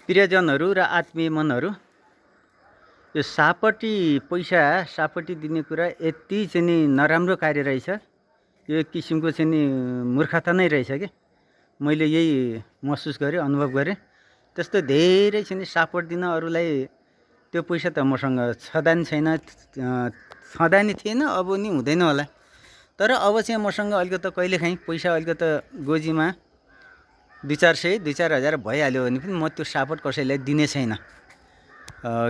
प्रियजनहरू र आत्मीय मनहरू, यो सापटी पैसा सापटी दिने कुरा यति चाहिँ नि नराम्रो कार्य रहेछ। यो एक किसिमको चाहिँ नि मूर्खता नै रहेछ कि मैले यही महसुस गरेँ, अनुभव गरेँ। त्यस्तो धेरै चाहिँ नि सापोर्ट दिन अरूलाई त्यो पैसा त मसँग छँदा नि छैन, छँदा नि थिएन, अब नि हुँदैन होला। तर अब चाहिँ मसँग अलिकति कहिलेकाहीँ पैसा अलिकति गोजीमा 2-400 2-4 हजार भइहाल्यो भने पनि म त्यो सापोर्ट कसैलाई दिने छैन।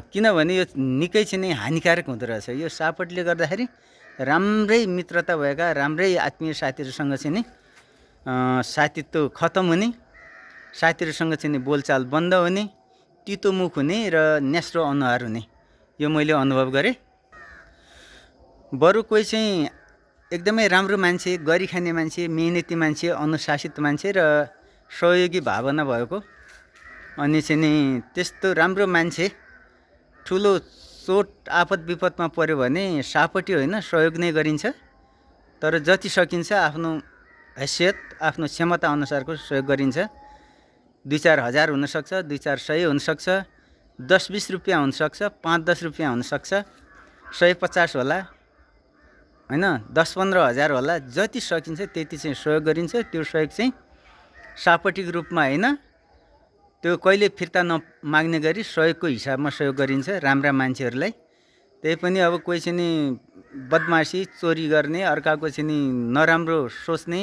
किनभने यो निकै चाहिँ नि हानिकारक हुँदो रहेछ। यो सापोर्टले गर्दाखेरि राम्रै मित्रता भएका राम्रै आत्मीय साथीहरूसँग चाहिँ नि साथीत्व खतम हुने, साथीहरूसँग चाहिँ नि बोलचाल बन्द हुने, तितो मुख हुने र न्यास्रो अनुहार हुने, यो मैले अनुभव गरेँ। बरु कोही चाहिँ एकदमै राम्रो मान्छे, गरी खाने मान्छे, मेहनती मान्छे, अनुशासित मान्छे र सहयोगी भावना भएको, अनि चाहिँ नि त्यस्तो राम्रो मान्छे ठुलो चोट आपद विपदमा पर्यो भने सापटी होइन सहयोग नै गरिन्छ। तर जति सकिन्छ आफ्नो हैसियत आफ्नो क्षमता अनुसारको सहयोग गरिन्छ। 2-4 हजार हुनसक्छ, 2-4 सय हुनसक्छ, 10-20 रुपियाँ हुनसक्छ, 5-10 रुपियाँ हुनसक्छ, 150 होला होइन, 10-15 हजार होला, जति सकिन्छ त्यति चाहिँ सहयोग गरिन्छ। त्यो सहयोग चाहिँ सापटीको रूपमा होइन, त्यो कहिले फिर्ता नमाग्ने गरी सहयोगको हिसाबमा सहयोग गरिन्छ राम्रा मान्छेहरूलाई। त्यही पनि अब कोही चाहिँ नि बदमासी चोरी गर्ने, अर्काको चाहिँ नि नराम्रो सोच्ने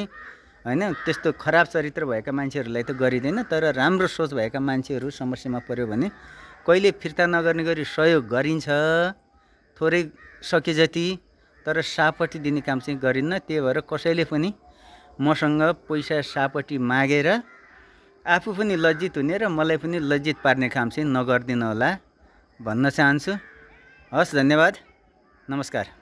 होइन, त्यस्तो खराब चरित्र भएका मान्छेहरूलाई त गरिँदैन। तर राम्रो सोच भएका मान्छेहरू समस्यामा पर्यो भने कहिले फिर्ता नगर्ने गरी सहयोग गरिन्छ, थोरै सके जति। तर सापटी दिने काम चाहिँ गरिन्न। त्यही भएर कसैले पनि मसँग पैसा सापटी मागेर आफू पनि लज्जित हुने र मलाई पनि लज्जित पार्ने काम चाहिँ नगरिदिनु होला भन्न चाहन्छु। हस्, धन्यवाद, नमस्कार।